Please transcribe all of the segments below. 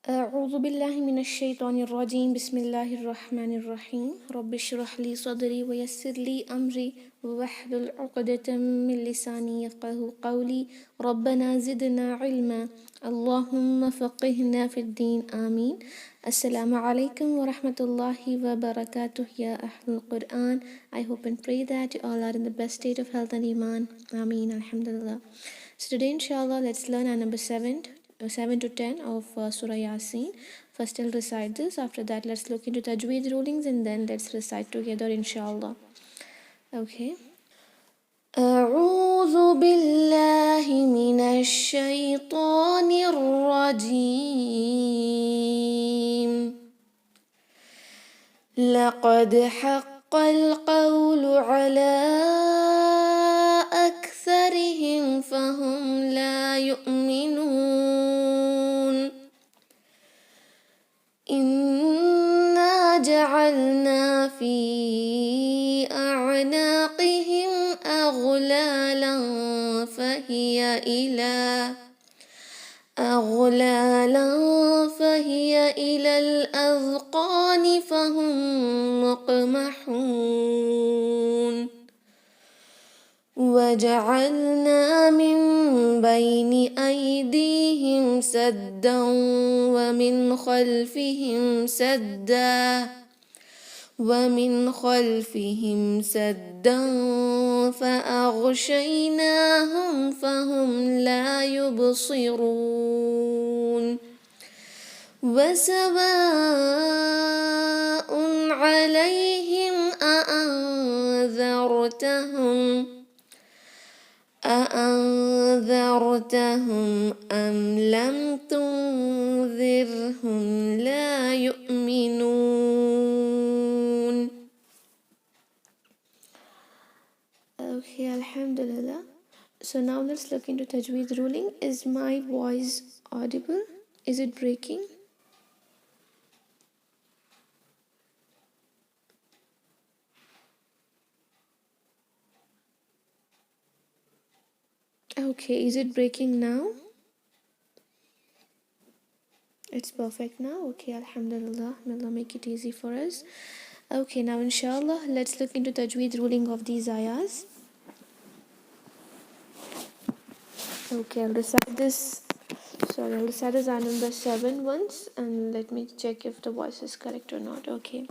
أعوذ بالله من الشيطان الرجيم بسم الله الرحمن الرحيم رب اشرح لي صدري ويسر لي أمري واحلل عقدة من لساني يفقه قولي ربنا زدنا علما اللهم فقهنا في الدين آمين. Assalamu alaikum wa rahmatullahi wa barakatuh ya Ahlul Quran. I hope and pray that you all are in the best state of health and iman. Ameen. Alhamdulillah. So today inshallah let's learn our number 7 to 10 of Surah Yaseen. First I'll recite this. After that let's look into Tajweed rulings and then let's recite together inshallah. Okay. أعوذ بالله من الشيطان الرجيم لقد حق القول على أكثرهم فهم لا يؤمنون إنا جعلنا في أعناقهم أغلالا فهي إلى الأذقان فهم مقمحون وجعلنا من بين أيديهم سدا ومن خلفهم سدا فأغشيناهم فهم لا يبصرون وسواء عليهم أأنذرتهم أم لم تنذرهم لا يؤمنون. Okay, Alhamdulillah. So now let's look into Tajweed ruling. Is my voice audible? Is it breaking? Okay, is it breaking now? It's perfect now. Okay, Alhamdulillah. May Allah make it easy for us. Okay, now inshallah, let's look into Tajweed ruling of these ayahs. Okay, I'll recite this ayah number 7 once and let me check if the voice is correct or not. Okay.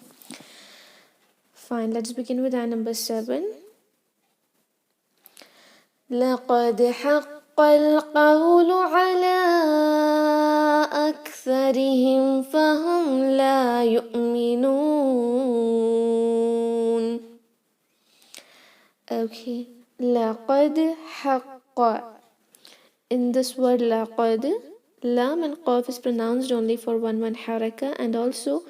Fine, let's begin with ayah number 7. لقد حق القول على أكثرهم فهم لا يؤمنون. Okay, لقد حق. In this word laqad, lam and qaf is pronounced only for one haraka, and also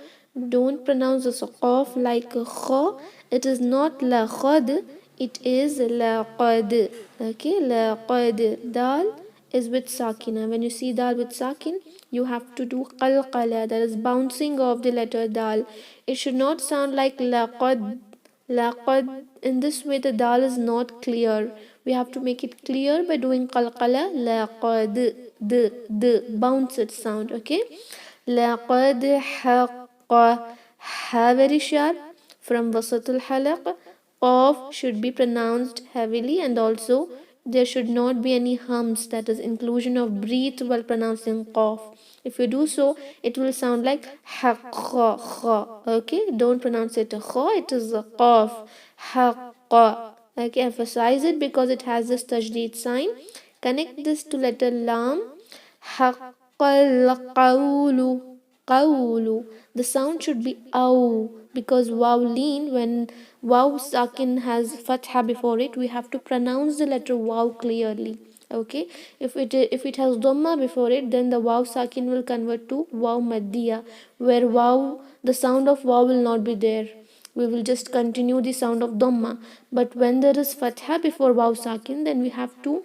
don't pronounce the qaf like kha. It is not laqad, it is laqad. Okay, laqad. Dal is with sakina. When you see dal with sakin, you have to do qalqala, that is bouncing of the letter dal. It should not sound like laqad. Laqad. In this way the dal is not clear. We have to make it clear by doing qalqala. Laqad. The bounced sound. Okay. Laqad haqqa. Ha very sharp from wasatul halaq. Qaf should be pronounced heavily, and also there should not be any hums, that is inclusion of breath while pronouncing qaf. If you do so, it will sound like haqqa. Okay, don't pronounce it kha, it is a qaf. Haqqa. Okay, emphasize it because it has this tajdeed sign. Connect this to letter lam. Haqqal qawlu. Qawlu. The sound should be aw, because waw leen, when waw sakin has fatha before it, we have to pronounce the letter waw clearly. Okay, if it has dhamma before it, then the waw sakin will convert to waw maddiya, where waw, the sound of waw will not be there. We will just continue the sound of dhamma. But when there is fatha before waw sakin, then we have to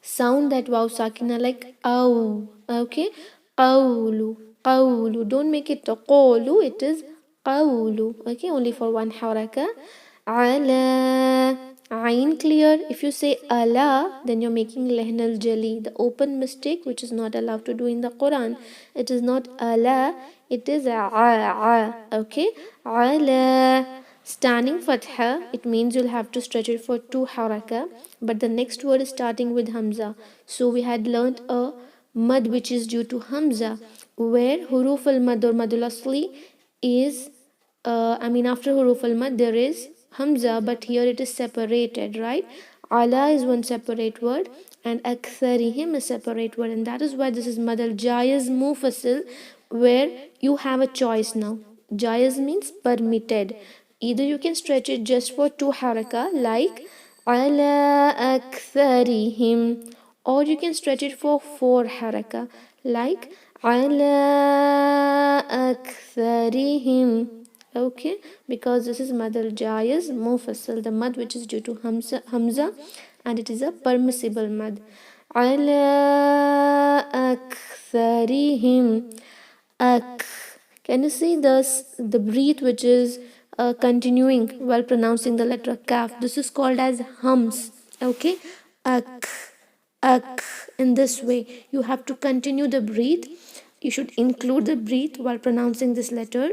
sound that waw sakina like aw. Okay, qawlu. Qawlu. Don't make it qawlu, it is qawlu. Okay, only for one haraka. Ala. Ain clear. If you say ala, then you're making lehn al jali, the open mistake which is not allowed to do in the Quran. It is not ala, it is a. Okay, ala. Standing fatha, it means you'll have to stretch it for 2 haraka, but the next word is starting with hamza. So we had learnt a mad which is due to hamza, where huruf al mad or madul asli is after huruf al mad there is hamza, but here it is separated, right? Ala is one separate word and aktharihim is separate word, and that is why this is mad al jayz mufasil, where you have a choice now. Jayz means permitted. Either you can stretch it just for 2 haraka like ala aktharihim, or you can stretch it for 4 haraka like ala aktharihim. Okay, because this is mad al jayz mufassal, the mad which is due to hamza, and it is a permissible mad. Ala aktharihim. Ak. Can you see the breath which is continuing while pronouncing the letter kaf? This is called as hums. Okay, ak, ak. In this way, you have to continue the breath. You should include the breath while pronouncing this letter.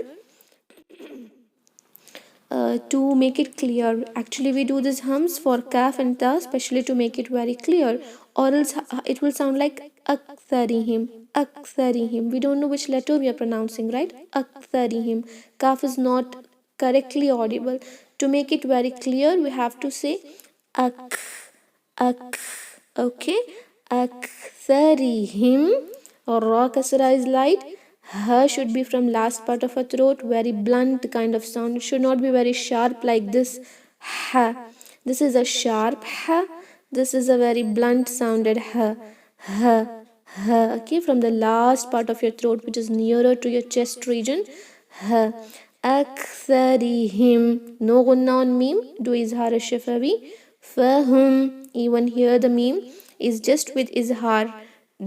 To make it clear, actually we do this hums for kaf and ta especially to make it very clear, or else it will sound like aktharihim, aktharihim. We don't know which letter we are pronouncing, right? Aktharihim. Kaf is not correctly audible. To make it very clear, we have to say ak, ak. Okay, aktharihim. Ra kasra is light. Ha should be from last part of a throat, very blunt kind of sound. It should not be very sharp like this. Ha. This is a sharp ha. This is a very blunt sounded ha. Ha. Ha. Okay, from the last part of your throat, which is nearer to your chest region. Ha. Aktharihim. No gunna on meme. Do izhar shafawi. Fahum. Even here the meme is just with izhar.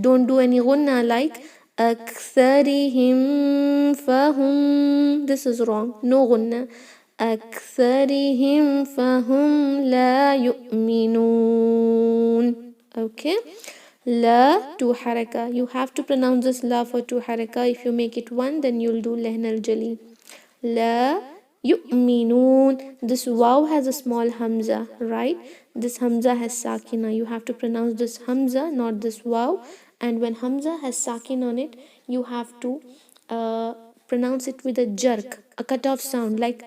Don't do any gunna like أكثرهم فهم. This is wrong. No gunna. أكثرهم فهم لا يؤمنون. Okay. La 2 haraka. You have to pronounce this la for 2 haraka. If you make it 1, then you'll do lehn al jali. La yu'minun. This waw has a small hamza, right? This hamza has sakina. You have to pronounce this hamza, not this waw. And when hamza has sakin on it, you have to pronounce it with a jerk, a cut off sound like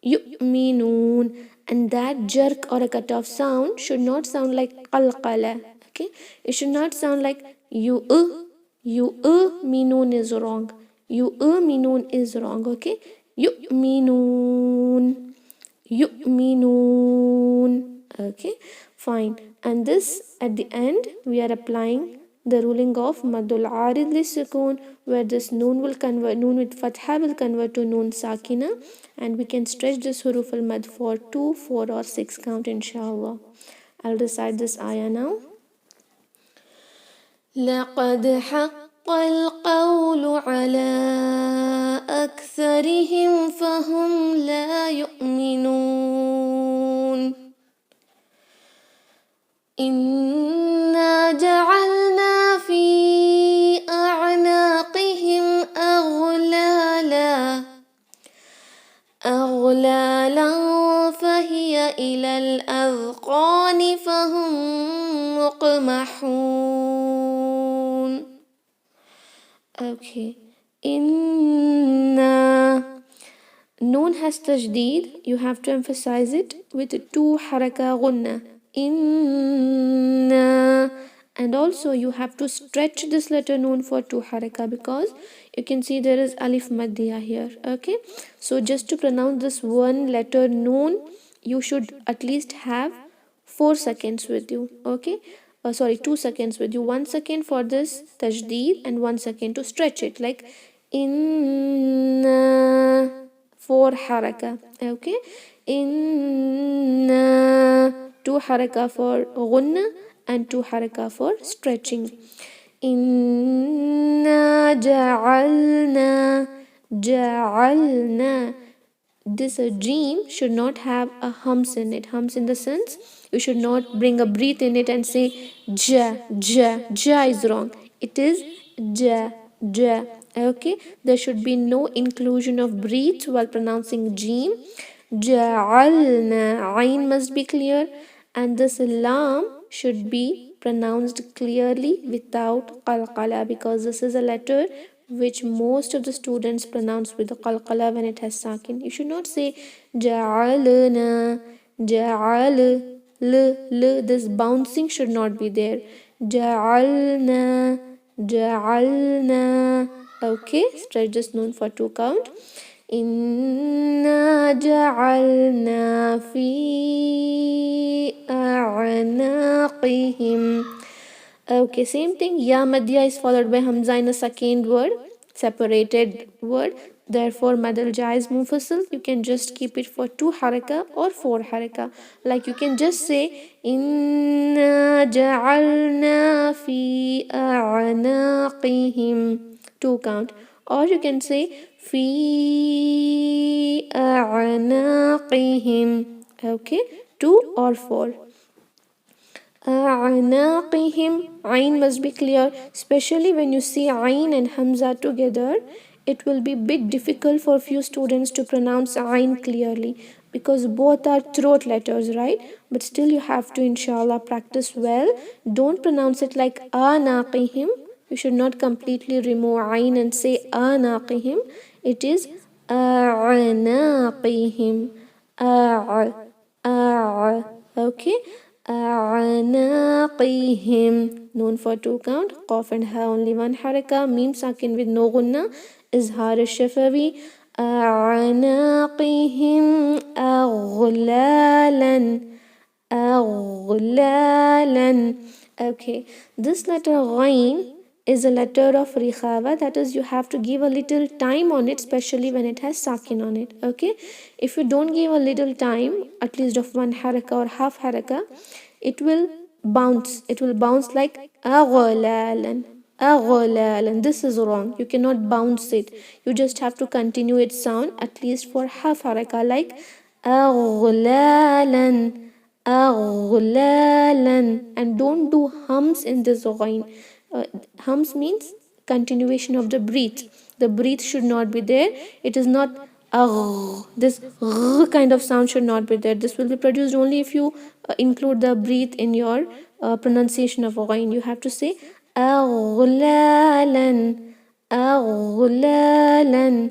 yu'minun. And that jerk or a cut off sound should not sound like qalqala. Okay, it should not sound like minun is wrong. Minun is wrong. Okay, yu'minun. Okay, fine. And this at the end we are applying the ruling of madul arid li sukun, where this noon will convert, noon with fatha will convert to noon sakina, and we can stretch this huruf al mad for 2, 4 or 6 count inshallah. I'll recite this ayah now. لقد حق القول على أكثرهم فهم لا يؤمنون. إنا جعلنا في أعناقهم أغلالا فهي إلى الأذقان فهم مقمحون. Okay. Inna. Noon has tajdeed. You have to emphasize it with 2 haraka gunna. Inna. And also you have to stretch this letter noon for 2 haraka, because you can see there is alif maddiya here. Okay, so just to pronounce this one letter noon, you should at least have 4 seconds with you. Okay, 2 seconds with you. 1 second for this tajdeed and 1 second to stretch it, like inna, 4 haraka. Okay, inna, 2 haraka for gunna and 2 haraka for stretching. Inna ja'alna. this dream should not have a hums in it. Hums in the sense you should not bring a breath in it and say ja, ja. Ja is wrong. It is ja, ja. Okay, there should be no inclusion of breath while pronouncing dream. Ja'alna, ayn must be clear, and this lam should be pronounced clearly without qalqala, because this is a letter which most of the students pronounce with the qalqala when it has sakin. You should not say ja'alna, ja'al, l. This bouncing should not be there. Ja'alna, ja'alna. Okay, stretch this noon for 2 count. إنا جعلنا في أعناقهم. Okay, same thing. Ya madya is followed by hamza in a second word, separated word. Therefore, madal jaiz munfasil. You can just keep it for 2 haraka or 4 haraka. Like you can just say Inna ja'alna fi a'naqihim. 2 count. Or you can say fi a'naqihim. Okay, 2 or 4. A'naqihim. Ayn must be clear, especially when you see ayn and hamza together. It will be bit difficult for few students to pronounce ayn clearly because both are throat letters, right? But still you have to inshallah practice well. Don't pronounce it like anaqihim. You should not completely remove ayn and say anaqihim. It is a'naqihim. Okay. أعناقهم. Noon for 2 count. Qaf and ha only 1 haraka. Mim sakin with no gunna. Izhar shafawi. أعناقهم أغلالا. أغلالا. Okay, this letter ghain is a letter of rikhava, that is you have to give a little time on it, especially when it has sakin on it. Okay, if you don't give a little time, at least of 1 haraka or half haraka, it will bounce like aghlalan, aghlalan. This is wrong. You cannot bounce it. You just have to continue its sound at least for half haraka, like aghlalan, aghlalan. And don't do hums in this ghain. Hums means continuation of the breath. The breath should not be there. It is not this kind of sound should not be there. This will be produced only if you include the breath in your pronunciation of ghain. You have to say aghlalan, aghlalan.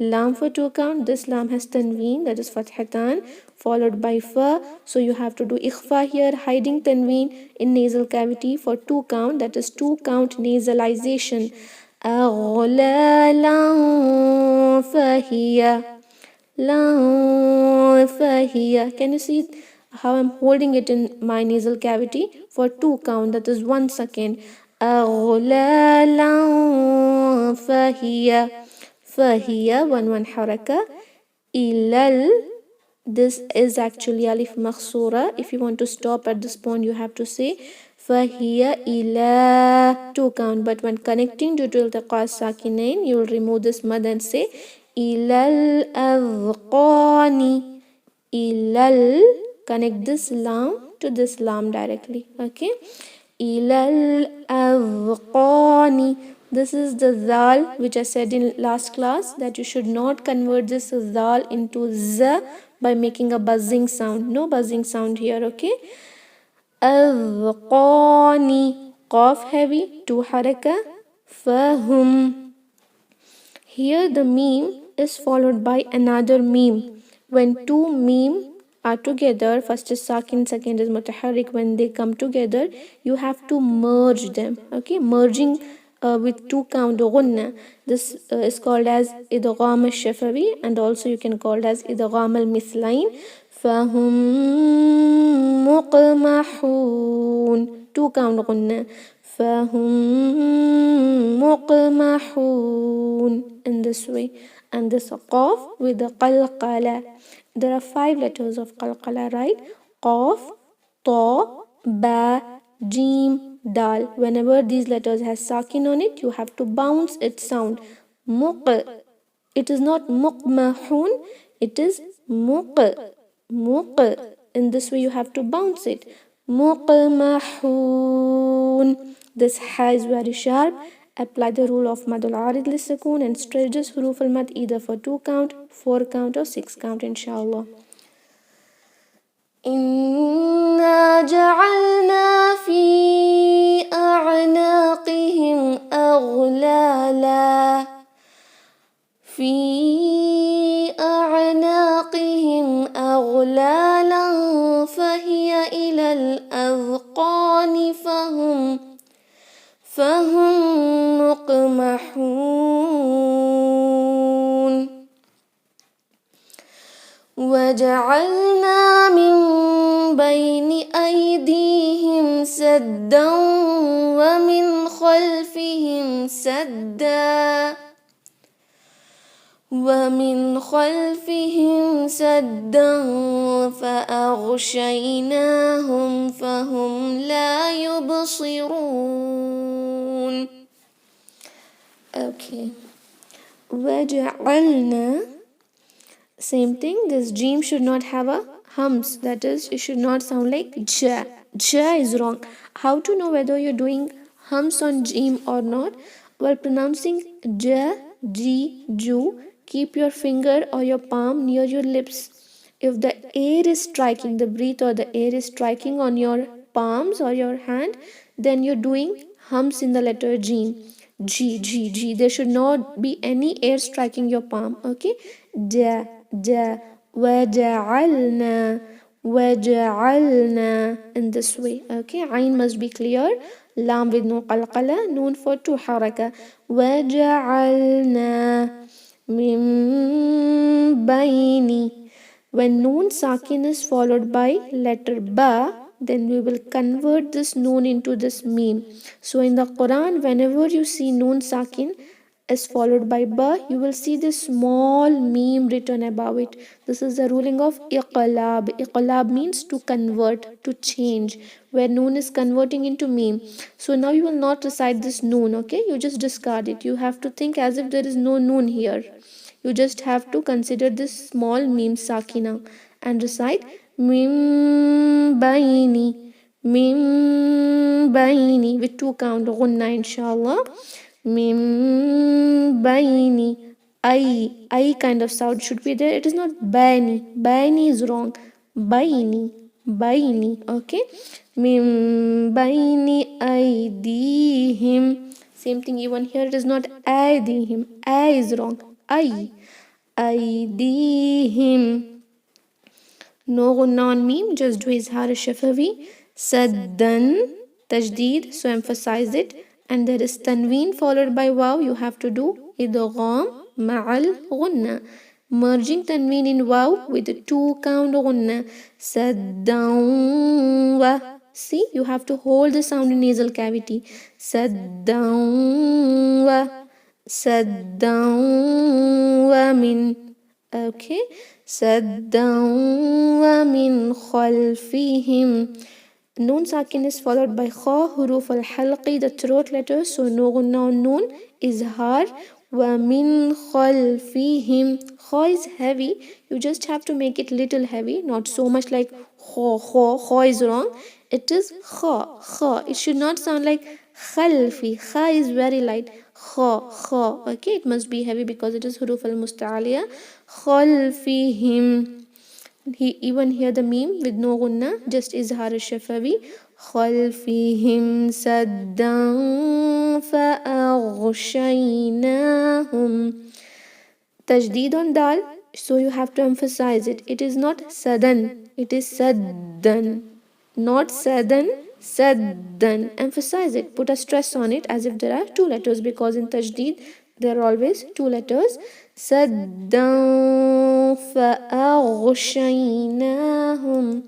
Lam for 2 count. This lam has tanween, that is fathatan, followed by fa. So you have to do ikhfa here, hiding tanween in nasal cavity for 2 count, that is 2 count nasalization. Aghlalan fahiya, lan fahiya. Can you see how I'm holding it in my nasal cavity for 2 count, that is 1 second. Aghlalan fahiya, fahiya, 1 haraka. Ilal, this is actually alif makhsura. If you want to stop at this point, you have to say fahiya ila, 2 count. But when connecting due to iltiqa sakinain, you will remove this mad and say ilal adqani. Ilal, connect this lam to this lam directly. Okay, ilal adqani. This is the zal which I said in last class, that you should not convert this zal into z by making a buzzing sound. No buzzing sound here. Okay, adqani, qaf heavy, 2 haraka. Fahum. Here the meme is followed by another meme. When 2 meme are together, first is sakin, second is mutaharrik. When they come together, you have to merge them. Okay, merging with 2 count gunna. This is called as idgham al-shafawi, and also you can call it as idgham al-mithlain. Fahum muqmahun, 2 count gunna. Fahum muqmahun, in this way. And this qaf with the qalqala. There are 5 letters of qalqala, right? Qaf, ta, ba, jim, dal. Whenever these letters has sakin on it, you have to bounce its sound. Muq, It is not muqmahun, it is muq. Muq. In this way you have to bounce it. Muqmahun. This ha is very sharp. Apply the rule of madul arid lisakun and stretch this huruf al mad either for 2 count, 4 count or 6 count inshallah. إنا جعلنا في أعناقهم أغلالا فهي إلى الأذقان فهم مقمحون وجعلنا من بين أيديهم سدا ومن خلفهم سدا فأغشيناهم فهم لا يبصرون. Okay. وجعلنا. Same thing, this Jim should not have a hums, that is, it should not sound like ja. Ja is wrong. How to know whether you're doing hums on Jim or not? While pronouncing ja, ji, ju, keep your finger or your palm near your lips. If the air is striking, the breath or the air is striking on your palms or your hand, then you're doing hums in the letter Jim. G, G, G. There should not be any air striking your palm. Okay? Ja, ja. وَجَعَلْنَا in this way. Okay? Ain must be clear. Lam with no qalqala. Noon for 2 haraka. وَجَعَلْنَا مِن بَيْنِ. When noon sakin is followed by letter ba, then we will convert this noon into this meme. So in the Quran, whenever you see noon sakin is followed by ba, you will see this small meme written above it. This is the ruling of iqlab. Iqlab means to convert, to change, where noon is converting into meme. So now you will not recite this noon, okay? You just discard it. You have to think as if there is no noon here. You just have to consider this small meme sakina and recite mim baini with 2 count gunna inshallah. Mim baini. I kind of sound should be there. It is not baini. Baini is wrong. Baini. Okay. Mim baini aidihim. Same thing even here. It is not aidihim. I is wrong. Aidihim. No gunna on meme, just do izhar shafawi. Saddan, tajdeed, so emphasize it. And there is tanween followed by waw, you have to do idgham ma'al gunna. Merging tanween in waw with a 2 count gunna. Saddan wa. See, you have to hold the sound in nasal cavity. Saddan wa. Saddan wa min. Okay. Saddan wa min khalfihim. Noon sakin is followed by kha, huruf al-halqi, the throat letters. So no gunna on noon, izhar. Wa min khalfihim. Kha is heavy. You just have to make it little heavy, not so much like kha. Kha is wrong. It is kha. It should not sound like khalfi. Kha is very light. Kha. Okay, it must be heavy because it is huruf al-musta'aliya. Khalfihim. Even here the meme with no gunna, just izhar shafawi. Khalfihim saddan fa'aghshaynahum. Tajdeed on dal, so you have to emphasize it. It is not sadan, it is saddan. Not sadan, saddan. Emphasize it. Put a stress on it as if there are 2 letters, because in tajdeed there are always 2 letters. Saddan fa'aghshaynahum.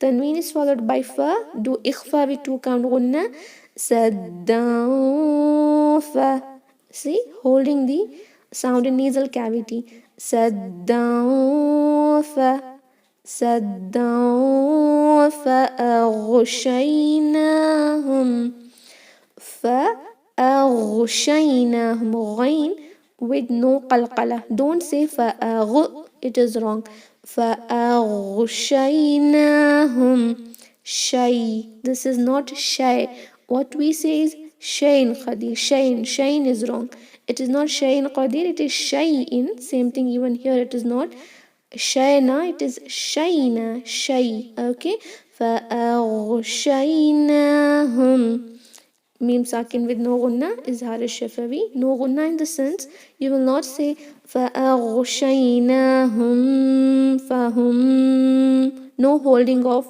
Tanween is followed by fa. Do ikhfa with 2 count gunna. Saddan fa. See, holding the sound in nasal cavity. Saddan fa. Saddan fa'aghshaynahum. Fa'aghshaynahum. Ghain with no qalqala. Don't say fa'agh, it is wrong. فَأَغْشَيْنَاهُمْ shay. This is not shay. What we say is shayn qadir. Shayn is wrong. It is not shayn qadir, it is shayin. Same thing even here, it is not shayna, it is shayna. Shay. Okay. فَأَغْشَيْنَاهُمْ. Meme sakin with no gunna is harish shafawi. No gunna in the sense you will not say فَأَغْشَيْنَاهُمْ فَهُمْ. No holding of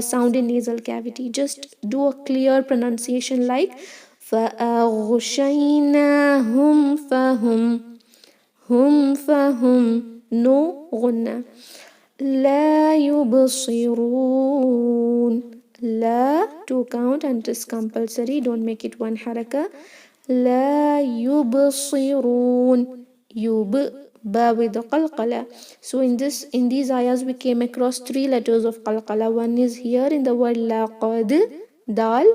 sound in nasal cavity. Just do a clear pronunciation like فَأَغْشَيْنَاهُمْ فَهُمْ. فَهُمْ. No gunna. لا يبصرون. La, 2 count and it is compulsory. Don't make it 1 haraka. لا يبصرون. Ba with the qalqala. So in these ayahs we came across 3 letters of qalqala. One is here in the word laqad, dal,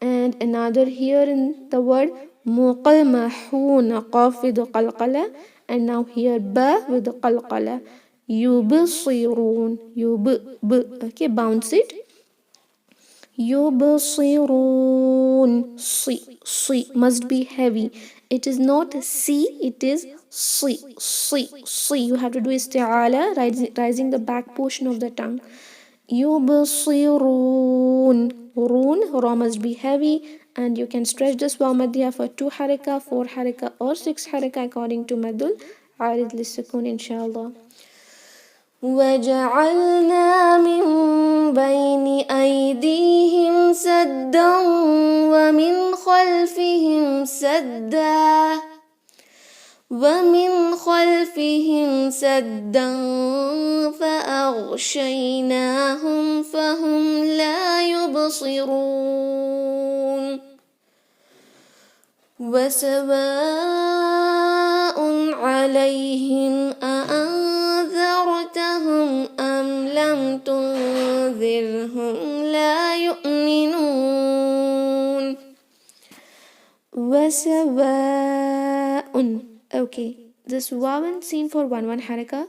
and another here in the word muqamahun, qaf with the qalqala, and now here ba with the qalqala. Yubsirun. Okay, bounce it. Yubsirun. Si must be heavy. It is not si, it is si. You have to do isti'ala, rising the back portion of the tongue. Yubsirun. Ra must be heavy, and you can stretch this waw madhya for 2 haraka, 4 haraka, or 6 haraka according to madul arid lissukun, inshallah. وَجَعَلْنَا مِنْ بَيْنِ أَيْدِيهِمْ سَدًّا وَمِنْ خَلْفِهِمْ سَدًّا فَأَغْشَيْنَاهُمْ فَهُمْ لَا يُبْصِرُونَ وَسَوَاءٌ عَلَيْهِمْ أَأَنذَرْتَهُمْ أَمْ لَمْ تُنذِرْهُمْ لَا يُؤْمِنُونَ وَسَوَاءٌ. Okay, this waw is seen for 1 haraka,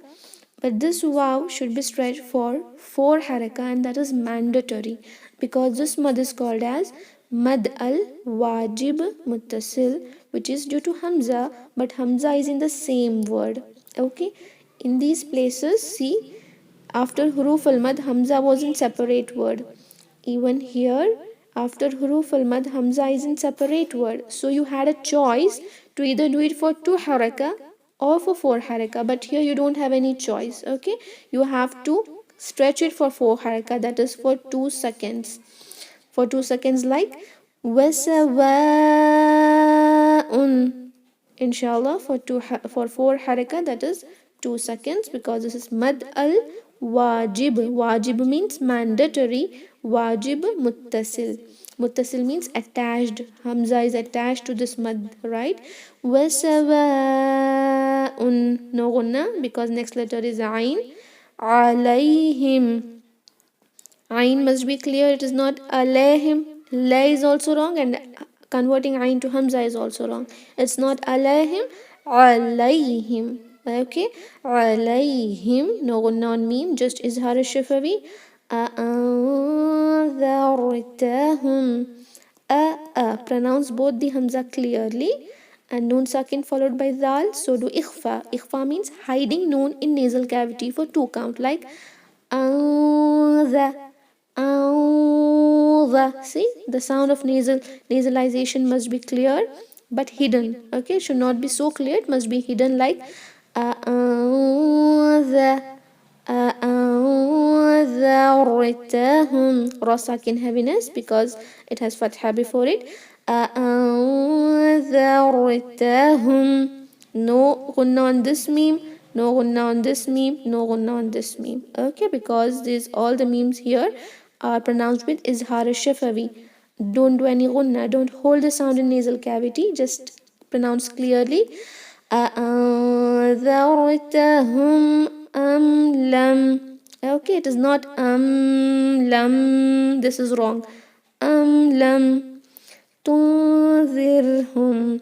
but this waw should be stretched for 4 haraka, and that is mandatory because this mad is called as mad al wajib muttasil, which is due to hamza, but hamza is in the same word. Okay, in these places, see, after huruf al mad, hamza was in separate word. Even here, after huruf al mad, hamza is in separate word. So you had a choice to either do it for 2 haraka or for 4 haraka, but here you don't have any choice. Okay, you have to stretch it for 4 haraka, that is for 2 seconds. For 2 seconds, like wasawa'un. Inshallah, for 4 haraka, that is 2 seconds, because this is mad al wajib. Wajib means mandatory. Wajib muttasil. Muttasil means attached. Hamza is attached to this mad, right? Wasawa'un. No gunna because next letter is ayn. Alayhim. Ayn must be clear. It is not alayhim. La is also wrong, and converting ayn to hamza is also wrong. It's not alayhim. Alayhim. Okay, alayhim. No gunna on meme, just izhar shifawi. A'anzartahum. Pronounce both the hamza clearly, and noon sakin followed by zal. So do ikhfa. Ikhfa means hiding noon in nasal cavity for 2 count, like see, the sound of nasalization must be clear but hidden. Okay, it should not be so clear, it must be hidden, like ra sakin heaviness because it has fatha before it. No gunna on this meme, no gunna on this meme, no gunna on this meme. Okay, because all the memes here are pronounced with izhar shafawi. Don't do any gunna, don't hold the sound in nasal cavity, just pronounce clearly. أَأَنذَرْتَهُمْ أَمْ لَمْ. Okay, it is not lam. This is wrong. Lam tunzirhum.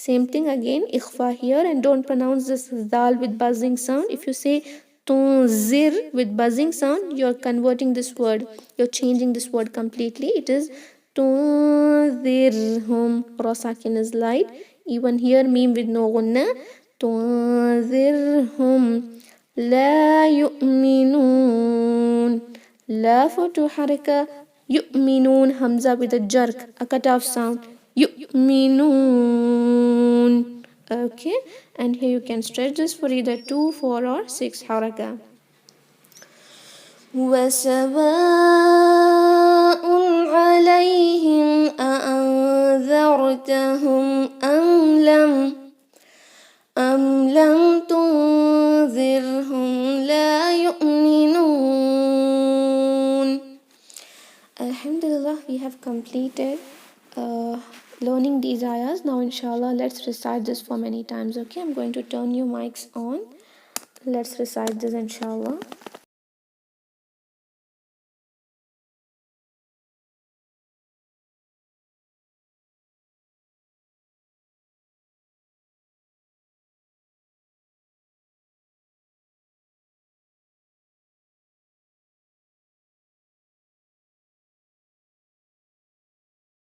Same thing again, ikhfa here, and don't pronounce this dal with buzzing sound. If you say tunzir with buzzing sound, you're converting this word, you're changing this word completely. It is tunzirhum. Ra sakin is light. Even here, meme with no gunna. tunzirhum la yu'minun. La for two haraka. Yu'minun, hamza with a jerk, a cut off sound. Yu'minun. Okay, and here you can stretch this for either 2, 4 or 6 haraka. وَسَوَاءٌ عَلَيْهِمْ أَأَنذَرْتَهُمْ أَمْ لَمْ تُنذِرْهُمْ لَا يُؤْمِنُونَ. Alhamdulillah, we have completed learning these ayahs. Now inshallah, let's recite this for many times. Okay, I'm going to turn your mics on. Let's recite this inshallah.